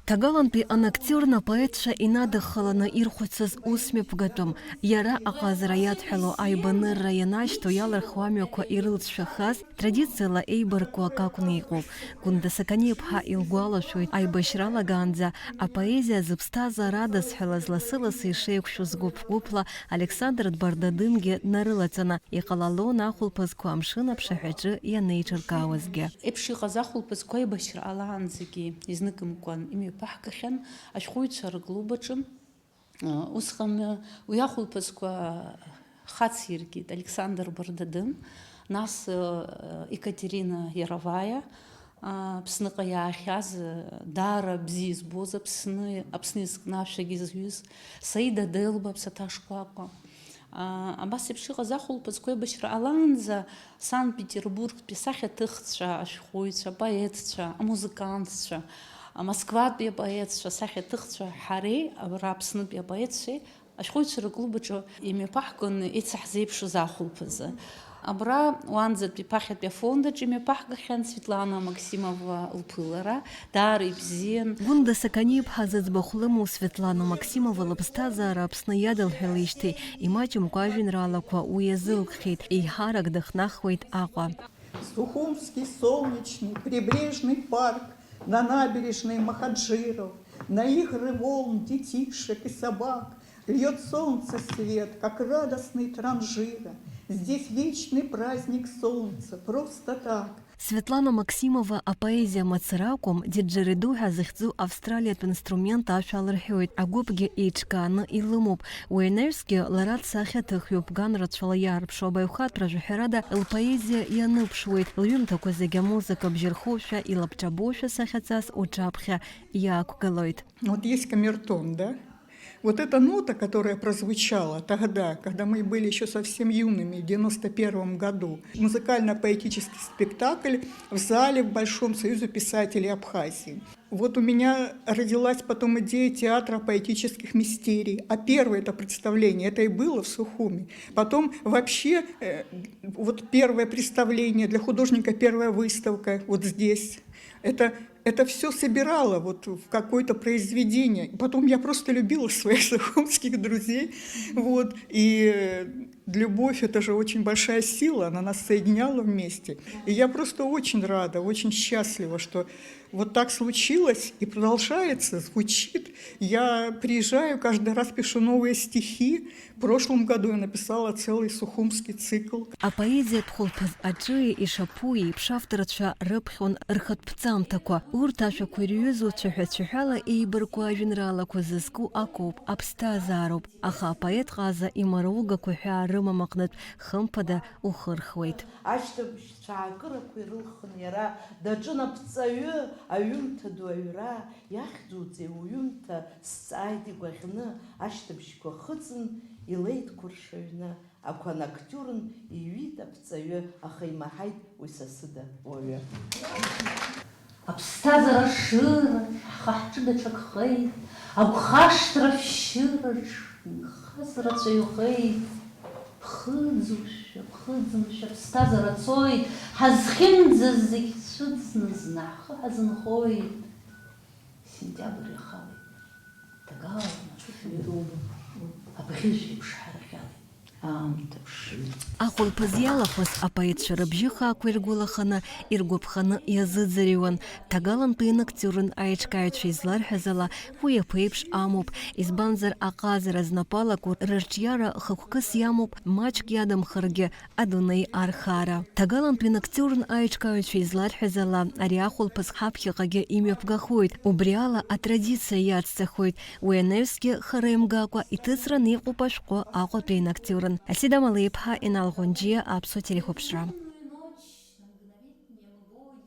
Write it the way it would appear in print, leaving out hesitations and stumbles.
Тагалантәи анактиорна поетша инадыххаланы ирхәыцыз усмҩаԥгатәым, иара аҟазара иадҳәало аибанырра ианаашьҭо иалырхуа амҩақәа ирылҵшәахаз, традициала еибарку ак акәны иҟоуп. Гәында Саканиа-ԥҳа илгәалашәоит, аибашьралагаанӡа апоезиа зыԥсҭазаара адызҳәалаз ласы-ласы ишеиқәшәоз гәыԥ-гәыԥла Александр Дбардадынгьы днарылаҵаны, иҟалалон ахәылԥазқәа амшын аԥшаҳәаҿы ианеиҿыркаауазгьы. Еиԥш иҟаз ахәылԥазқәа аибашьраалаанӡагьы изныкымкәан имҩаԥаҳгахьан ашәҟәыҩҩцәа рыклуб аҿы. Усҟан уи ахәылԥазқәа хац иркит Александр Бардадын, нас Екатерина Яровая, Аԥсныҟа иаахьаз даара бзиа избоз Аԥсны изкны ашәагьы зҩыз Саида Делба Ԥсаҭа Шкәакәа. Абас еиԥш иҟаз ахәылԥазқәа аибашьраалаанӡа Санкт-Петербургтәи сахьаҭыхцәа, ашәҟәыҩҩцәа, апоетцәа, амузыкантцәа, Москватәи апоетцәа, асахьаҭыхцәа ҳареи ара Аԥснытәи апоетцәеи ашәҟәыҩҩцәа рыклуб аҿы имҩаԥаҳгон ицаҳзеиԥшыз ахәылԥазы. Абра уанӡатәи ԥахьатәи афонд аҿы имҩаԥаҳгахьан Светлана Максимова лԥылара, даара ибзиан. Гәында Саканиа-ԥҳа зыӡбахә лымоу Светлана Максимова лыԥсҭазаара Аԥсны иадылҳәалеижьҭеи имаҷымкәа ажәеинраалақәа уи азылкхьеит, еиҳарак дахнахуеит Аҟәа. Сухумский солнечный прибрежный парк, на набережной Махаджиров, на игры волн детишек и собак льет солнце свет, как радостный транжира. Здесь вечный праздник солнца, просто так. Светлана Максимова апоезиа мацаракәым, диджериду ҳәа зыхьӡу австралиатә инструмент ашәа алырҳәоит, агәыԥгьы еиҿкааны илымоуп. Уи анаҩсгьы лара дсахьаҭыхҩуп, ган рацәала иаарԥшу абаҩхатәра ҳәарада лпоезиа ианыԥшуеит, лҩымҭақәа зегьы амузыка бжьырхоушәа, илабҿабоушәа сахьаҵас уҿаԥхьа иаақәгылоит. Вот есть камертон, да? Вот эта нота, которая прозвучала тогда, когда мы были еще совсем юными, в 1991 году, музыкально-поэтический спектакль в зале в Большом союзе писателей Абхазии. Вот у меня родилась потом идея театра поэтических мистерий. А первое это представление, это и было в Сухуми. Потом вообще вот первое представление для художника, первая выставка вот здесь. Это все собирало вот в какое-то произведение. Потом я просто любила своих сухумских друзей. Вот. И любовь – это же очень большая сила, она нас соединяла вместе. И я просто очень рада, очень счастлива, что вот так случилось и продолжается, звучит. Я приезжаю, каждый раз пишу новые стихи. В прошлом году я написала целый сухумский цикл. Апоезиатә хәылԥаз аҿы ишаԥу еиԥш авторцәа рыԥхьон рхатәԥҵамҭақәа. Урҭ ашәақәа ирҩызоу цәаҳәа-цәаҳәала еибарку ажәеинраалақәа зызку акоуп, аԥсҭазаароуп. Аха апоет ҟаза имаругақәа ҳәа рымам аҟнытә хымԥада ухырхуеит. Ашьҭыбжьцәа аакырақәа ирылхын иара даҿын аԥҵаҩы, аҩымҭа ду аҩра, иахьӡуҵеи уҩымҭа сҵааит игәаӷьны, ашьҭыбжьқәа хыҵын илеит қәыршаҩны, ақәанактиорн иҩит аԥҵаҩы, аха имаҳаит уи сасыда уаҩы. Аԥсҭазаара ашыраҿ ҳхы ҳҿы даҽакхеит, агәхашҭра ашәшьыраҿ нхаз рацәа иухеит. Ԥхыӡушәа, ԥхыӡымшәа аԥсҭазаара цоит, ҳазхьымӡаз зегь цәыӡны зны ҳхы ҳазынхоит. Сентиабр иахалеит, ҭагалан абӷьыжә еиԥш ҳарахьалеит, аамҭа ԥшит. Ахәылԥаз иалахәыз апоетцәа рыбжьы хаақәа иргәылаханы, иргәаԥханы иазыӡырҩуан. Ҭагалантәи инактиорн аиҿкааҩцәа изларҳәаз ала, уи аԥеиԥш амоуп. Избанзар аҟазара знапалақәоу рырҿиара хықәкыс иамоуп, маҷк иадамхаргьы адунеи архаара. Ҭагалантәи инактиорн аиҿкааҩцәа изларҳәаз ала, ари ахәылԥаз ҳаԥхьаҟагьы имҩаԥгахоит, убри ала атрадициа иацҵахоит. Уи анаҩсгьы хара имгакәа иҭыҵраны иҟоуп ашәҟәы Аҟәатәи инактиорн. Асида Малеиԥҳа, Инал Ӷәанџьиа, Аԥсуа телехәаԥшра.